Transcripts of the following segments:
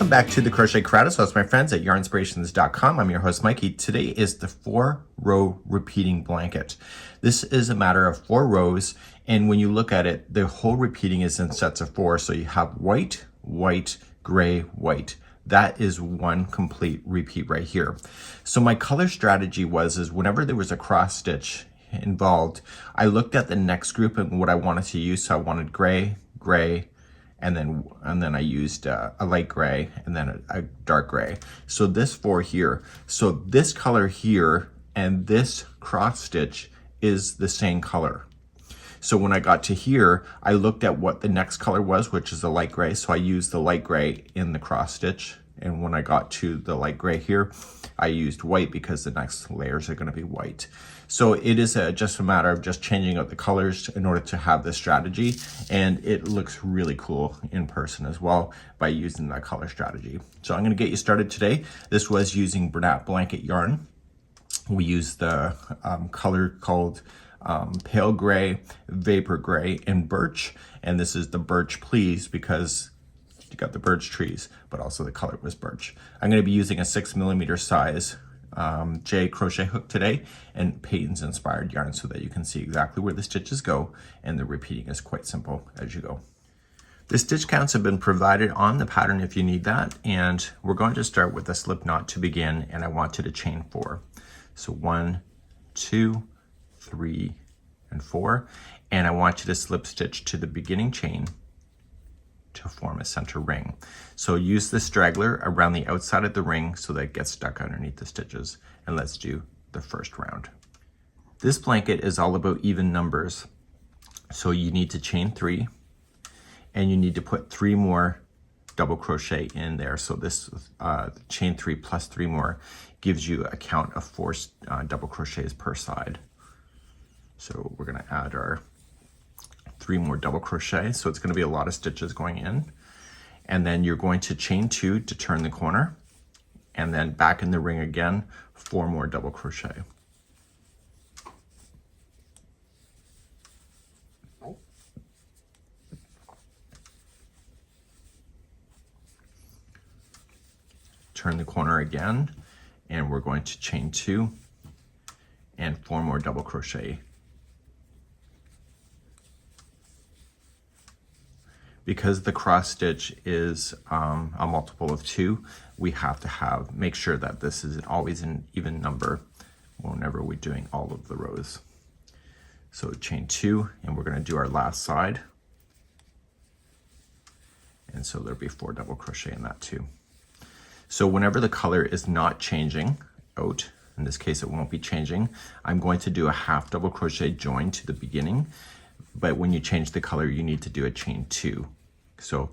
Welcome back to the Crochet Karate House, my friends at yarnspirations.com. I'm your host, Mikey. Today is the 4-row repeating blanket. This is a matter of 4 rows, and when you look at it, the whole repeating is in sets of 4. So you have white, white, gray, white. That is one complete repeat right here. So my color strategy is whenever there was a cross stitch involved, I looked at the next group and what I wanted to use. So I wanted gray, gray, and then I used a light gray and then a dark gray. So this 4 here. So this color here and this cross stitch is the same color. So when I got to here, I looked at what the next color was, which is a light gray. So I used the light gray in the cross stitch. And when I got to the light gray here, I used white because the next layers are going to be white. So it is just a matter of just changing out the colors in order to have this strategy. And it looks really cool in person as well by using that color strategy. So I'm going to get you started today. This was using Bernat Blanket yarn. We used the color called pale gray, vapor gray, and birch. And this is the birch please because you got the birch trees, but also the color was birch. I'm going to be using a 6mm size J crochet hook today and Peyton's inspired yarn so that you can see exactly where the stitches go, and the repeating is quite simple as you go. The stitch counts have been provided on the pattern if you need that, and we're going to start with a slip knot to begin, and I want you to chain 4. So 1, 2, 3, and 4, and I want you to slip stitch to the beginning chain to form a center ring. So use the straggler around the outside of the ring so that it gets stuck underneath the stitches. And let's do the first round. This blanket is all about even numbers. So you need to chain 3 and you need to put 3 more double crochet in there. So this chain 3 plus 3 more gives you a count of 4 double crochets per side. So we're going to add our 3 more double crochet, so it's going to be a lot of stitches going in, and then you're going to chain 2 to turn the corner, and then back in the ring again, 4 more double crochet. Turn the corner again, and we're going to chain 2 and 4 more double crochet. Because the cross stitch is a multiple of 2, we have to make sure that this is always an even number whenever we're doing all of the rows. So chain 2, and we're going to do our last side. And so there'll be 4 double crochet in that too. So whenever the color is not changing out, in this case it won't be changing, I'm going to do a half double crochet join to the beginning. But when you change the color, you need to do a chain 2. So,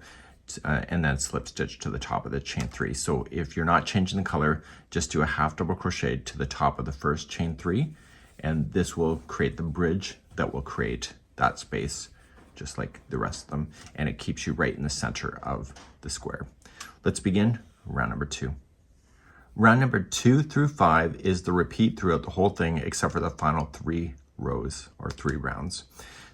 and then slip stitch to the top of the chain 3. So if you're not changing the color, just do a half double crochet to the top of the first chain 3, and this will create the bridge that will create that space, just like the rest of them, and it keeps you right in the center of the square. Let's begin round number 2. Round number 2 through 5 is the repeat throughout the whole thing, except for the final 3 rows or 3 rounds.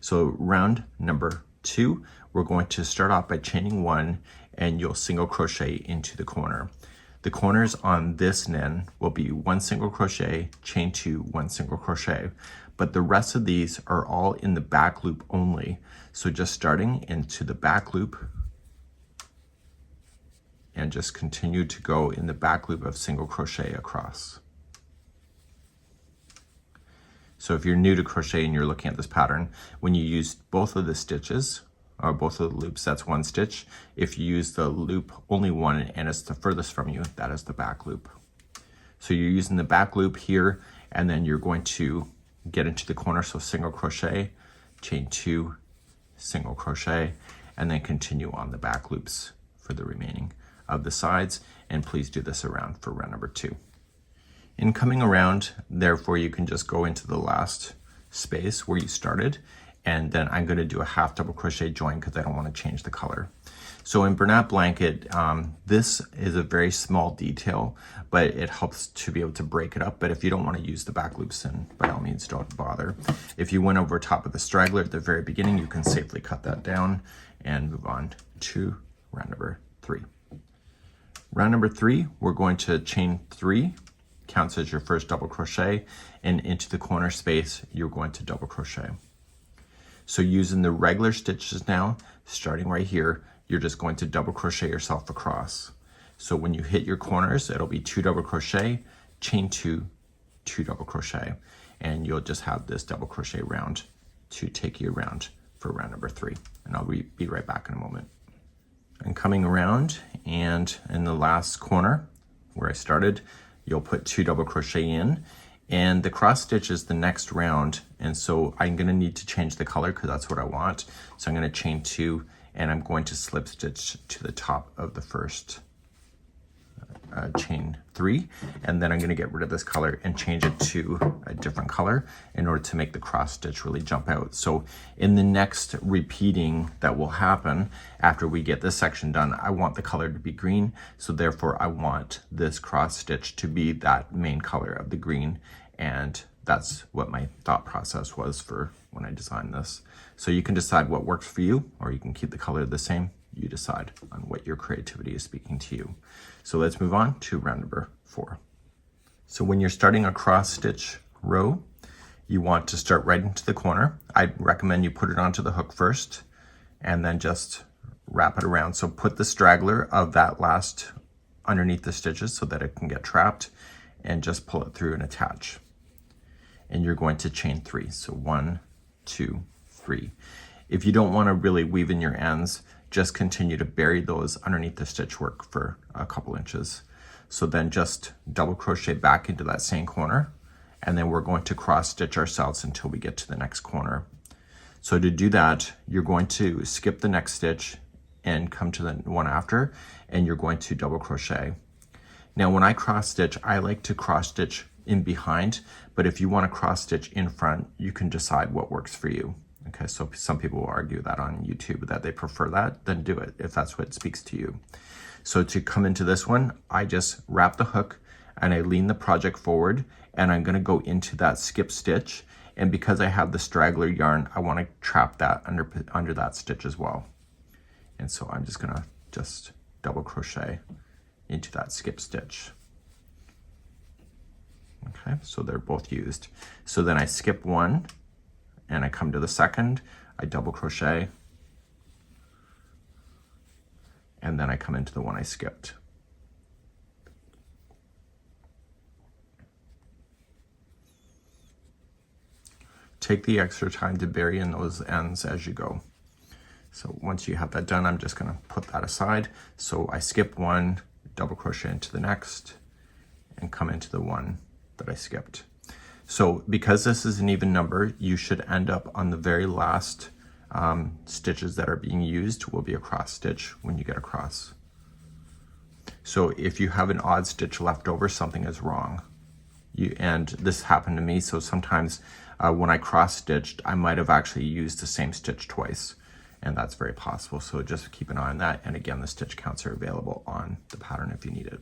So round number 2, we're going to start off by chaining 1, and you'll single crochet into the corner. The corners on this nen will be 1 single crochet, chain 2, 1 single crochet, but the rest of these are all in the back loop only. So just starting into the back loop and just continue to go in the back loop of single crochet across. So if you're new to crochet and you're looking at this pattern, when you use both of the stitches, or both of the loops, that's 1 stitch. If you use the loop only 1 and it's the furthest from you, that is the back loop. So you're using the back loop here, and then you're going to get into the corner, so single crochet, chain 2, single crochet, and then continue on the back loops for the remaining of the sides. And please do this around for round number 2. In coming around, therefore, you can just go into the last space where you started, and then I'm going to do a half double crochet join because I don't want to change the color. So in Bernat Blanket, this is a very small detail, but it helps to be able to break it up. But if you don't want to use the back loops, then by all means don't bother. If you went over top of the straggler at the very beginning, you can safely cut that down and move on to round number 3. Round number 3, we're going to chain 3, counts as your first double crochet, and into the corner space, you're going to double crochet. So using the regular stitches now, starting right here, you're just going to double crochet yourself across. So when you hit your corners, it'll be 2 double crochet, chain 2, 2 double crochet, and you'll just have this double crochet round to take you around for round number 3. And I'll be right back in a moment. I'm coming around, and in the last corner where I started, you'll put 2 double crochet in, and the cross stitch is the next round, and so I'm going to need to change the color because that's what I want. So I'm going to chain 2, and I'm going to slip stitch to the top of the first chain 3, and then I'm going to get rid of this color and change it to a different color in order to make the cross stitch really jump out. So in the next repeating that will happen after we get this section done, I want the color to be green, so therefore I want this cross stitch to be that main color of the green, and that's what my thought process was for when I designed this. So you can decide what works for you, or you can keep the color the same. You decide on what your creativity is speaking to you. So let's move on to round number 4. So when you're starting a cross stitch row, you want to start right into the corner. I recommend you put it onto the hook first and then just wrap it around. So put the straggler of that last underneath the stitches so that it can get trapped, and just pull it through and attach. And you're going to chain 3. So 1, 2, 3. If you don't want to really weave in your ends, just continue to bury those underneath the stitch work for a couple inches. So then just double crochet back into that same corner, and then we're going to cross stitch ourselves until we get to the next corner. So to do that, you're going to skip the next stitch and come to the one after, and you're going to double crochet. Now when I cross stitch, I like to cross stitch in behind, but if you want to cross stitch in front, you can decide what works for you. Okay, so some people will argue that on YouTube that they prefer that, then do it if that's what speaks to you. So to come into this one, I just wrap the hook and I lean the project forward, and I'm gonna go into that skip stitch. And because I have the straggler yarn, I wanna trap that under that stitch as well. And so I'm just gonna double crochet into that skip stitch. Okay, so they're both used. So then I skip one, and I come to the second, I double crochet, and then I come into the one I skipped. Take the extra time to bury in those ends as you go. So once you have that done, I'm just gonna put that aside. So I skip one, double crochet into the next, and come into the one that I skipped. So because this is an even number, you should end up on the very last stitches that are being used will be a cross stitch when you get across. So if you have an odd stitch left over, something is wrong. And this happened to me, so sometimes when I cross stitched, I might have actually used the same stitch twice, and that's very possible. So just keep an eye on that. And again, the stitch counts are available on the pattern if you need it.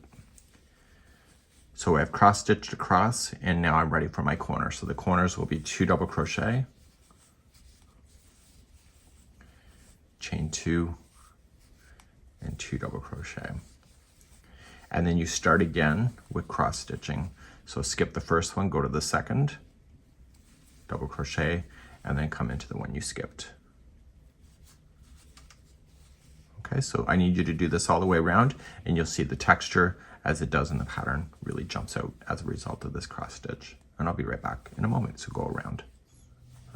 So I've cross stitched across, and now I'm ready for my corner. So the corners will be 2 double crochet, chain 2, and 2 double crochet. And then you start again with cross stitching. So skip the first one, go to the second, double crochet, and then come into the one you skipped. Okay, so I need you to do this all the way around, and you'll see the texture as it does in the pattern really jumps out as a result of this cross stitch. And I'll be right back in a moment, so go around.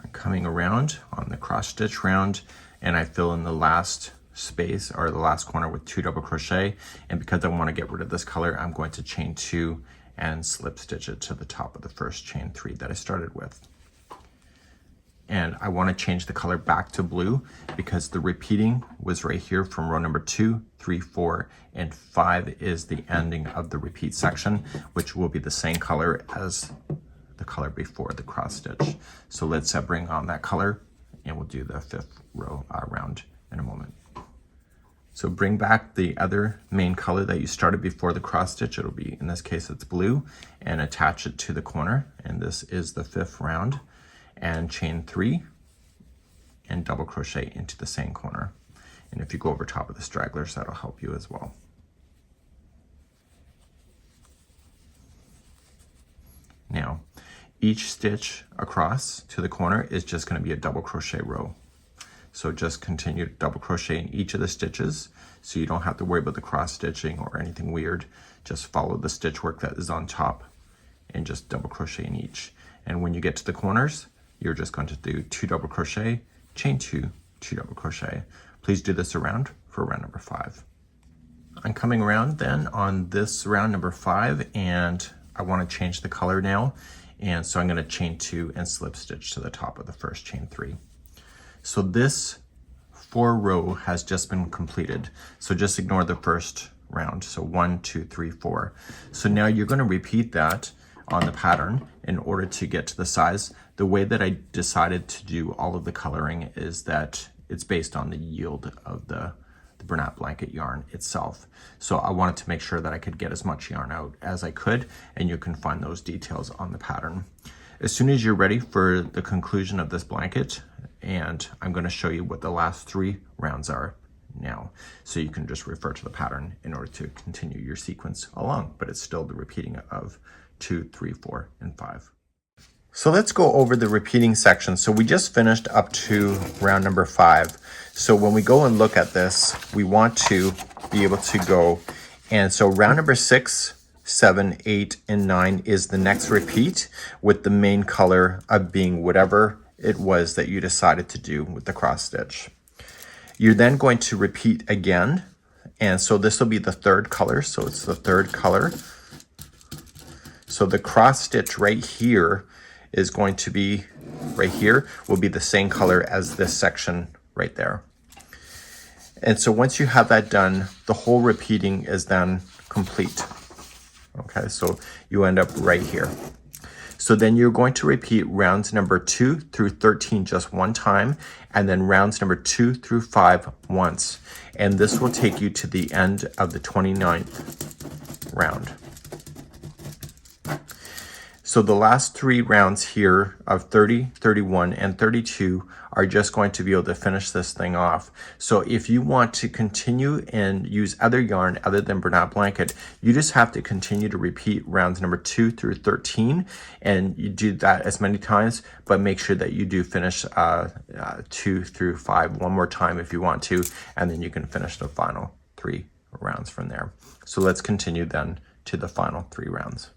I'm coming around on the cross stitch round, and I fill in the last space or the last corner with 2 double crochet. And because I want to get rid of this color, I'm going to chain 2 and slip stitch it to the top of the first chain 3 that I started with. And I want to change the color back to blue because the repeating was right here from row number 2, 3, 4, and 5 is the ending of the repeat section, which will be the same color as the color before the cross stitch. So let's bring on that color, and we'll do the 5th row round in a moment. So bring back the other main color that you started before the cross stitch. It'll be, in this case, it's blue, and attach it to the corner. And this is the 5th round. And chain 3 and double crochet into the same corner. And if you go over top of the stragglers, that'll help you as well. Each stitch across to the corner is just going to be a double crochet row. So just continue to double crochet in each of the stitches so you don't have to worry about the cross stitching or anything weird. Just follow the stitch work that is on top and just double crochet in each. And when you get to the corners, you're just going to do 2 double crochet, chain 2, 2 double crochet. Please do this around for round number 5. I'm coming around then on this round number 5, and I want to change the color now. And so I'm going to chain 2 and slip stitch to the top of the first chain 3. So this 4 row has just been completed. So just ignore the first round. So 1, 2, 3, 4. So now you're going to repeat that on the pattern in order to get to the size. The way that I decided to do all of the coloring is that it's based on the yield of the Bernat Blanket yarn itself. So I wanted to make sure that I could get as much yarn out as I could, and you can find those details on the pattern. As soon as you're ready for the conclusion of this blanket, and I'm going to show you what the last 3 rounds are now, so you can just refer to the pattern in order to continue your sequence along, but it's still the repeating of 2, 3, 4, and 5. So let's go over the repeating section. So we just finished up to round number 5. So when we go and look at this, we want to be able to go, and so round number 6, 7, 8, and 9 is the next repeat, with the main color of being whatever it was that you decided to do with the cross stitch. You're then going to repeat again, and so this will be the 3rd color, so it's the 3rd color. So the cross stitch right here is going to be, right here, will be the same color as this section right there. And so once you have that done, the whole repeating is then complete. Okay, so you end up right here. So then you're going to repeat rounds number 2 through 13 just one time, and then rounds number 2 through 5 once. And this will take you to the end of the 29th round. So the last 3 rounds here of 30, 31, and 32 are just going to be able to finish this thing off. So if you want to continue and use other yarn other than Bernat Blanket, you just have to continue to repeat rounds number 2 through 13, and you do that as many times, but make sure that you do finish 2 through 5 one more time if you want to, and then you can finish the final 3 rounds from there. So let's continue then to the final 3 rounds.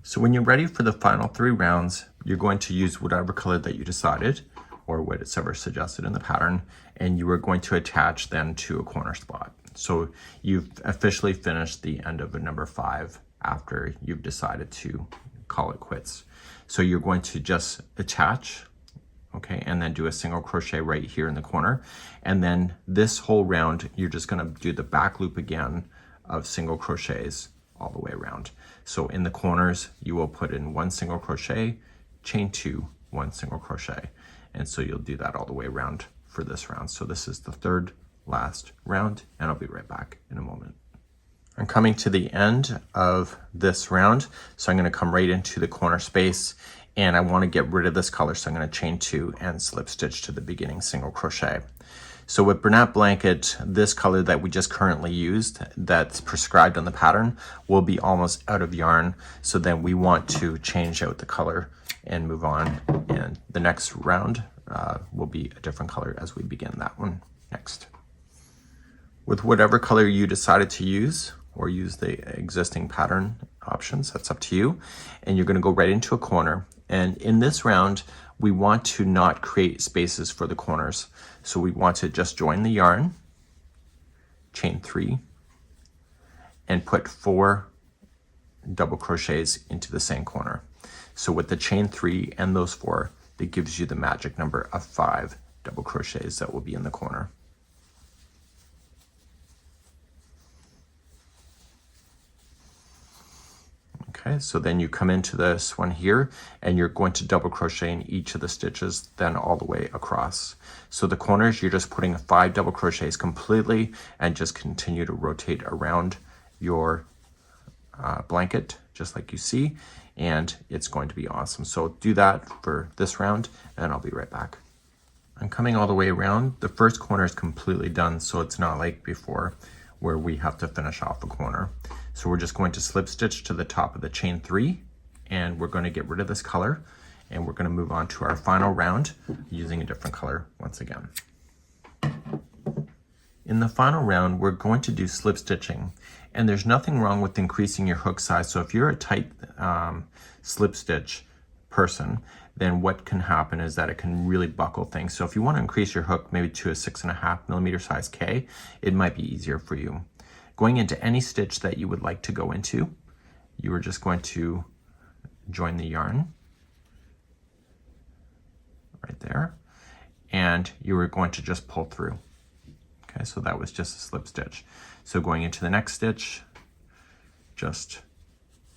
So when you're ready for the final 3 rounds, you're going to use whatever color that you decided, or whatever suggested in the pattern, and you are going to attach then to a corner spot. So you've officially finished the end of a number 5 after you've decided to call it quits. So you're going to just attach, okay, and then do a single crochet right here in the corner. And then this whole round, you're just gonna do the back loop again of single crochets all the way around. So in the corners, you will put in 1 single crochet, chain 2, 1 single crochet. And so you'll do that all the way around for this round. So this is the 3rd last round, and I'll be right back in a moment. I'm coming to the end of this round, so I'm going to come right into the corner space, and I want to get rid of this color, so I'm going to chain 2 and slip stitch to the beginning single crochet. So with Bernat Blanket, this color that we just currently used that's prescribed on the pattern will be almost out of yarn. So then we want to change out the color and move on. And the next round will be a different color as we begin that one next. With whatever color you decided to use, or use the existing pattern options, that's up to you. And you're gonna go right into a corner. And in this round, we want to not create spaces for the corners. So we want to just join the yarn, chain 3, and put 4 double crochets into the same corner. So with the chain 3 and those 4, that gives you the magic number of 5 double crochets that will be in the corner. Okay, so then you come into this one here, and you're going to double crochet in each of the stitches, then all the way across. So the corners, you're just putting 5 double crochets completely, and just continue to rotate around your blanket, just like you see, and it's going to be awesome. So do that for this round, and I'll be right back. I'm coming all the way around. The first corner is completely done, so it's not like before where we have to finish off a corner. So we're just going to slip stitch to the top of the chain 3 and we're going to get rid of this color, and we're going to move on to our final round using a different color once again. In the final round, we're going to do slip stitching, and there's nothing wrong with increasing your hook size. So if you're a tight slip stitch person, then what can happen is that it can really buckle things. So if you want to increase your hook maybe to a 6.5mm size K, it might be easier for you. Going into any stitch that you would like to go into, you are just going to join the yarn right there, and you are going to just pull through. Okay, so that was just a slip stitch. So going into the next stitch, just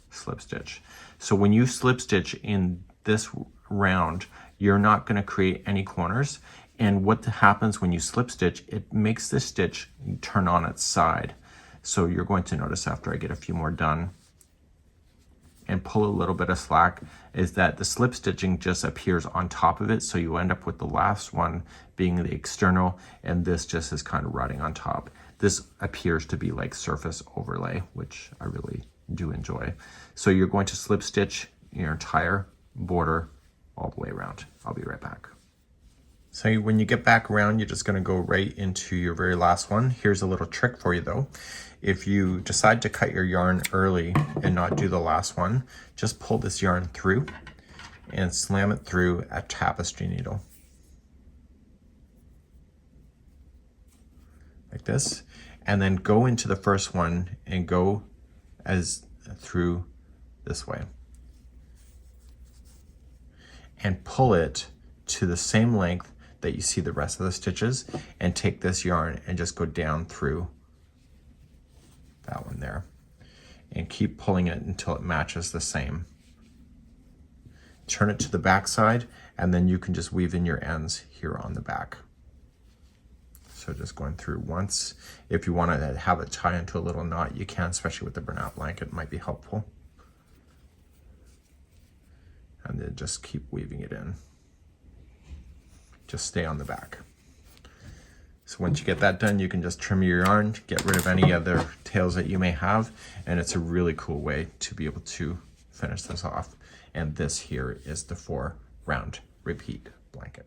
slip stitch. So when you slip stitch in this round, you're not going to create any corners. And what happens when you slip stitch, it makes this stitch turn on its side. So you're going to notice after I get a few more done and pull a little bit of slack, is that the slip stitching just appears on top of it. So you end up with the last one being the external, and this just is kind of rotting on top. This appears to be like surface overlay, which I really do enjoy. So you're going to slip stitch your entire border all the way around. I'll be right back. So when you get back around, you're just going to go right into your very last one. Here's a little trick for you though. If you decide to cut your yarn early and not do the last one, just pull this yarn through and slam it through a tapestry needle. Like this. And then go into the first one and go as through this way. And pull it to the same length that you see the rest of the stitches, and take this yarn and just go down through that one there, and keep pulling it until it matches the same. Turn it to the back side, and then you can just weave in your ends here on the back. So just going through once. If you want to have it tie into a little knot, you can, especially with the Bernat Blanket, it might be helpful. And then just keep weaving it in. Just stay on the back. So once you get that done, you can just trim your yarn, get rid of any other tails that you may have, and it's a really cool way to be able to finish this off. And this here is the 4-round repeat blanket.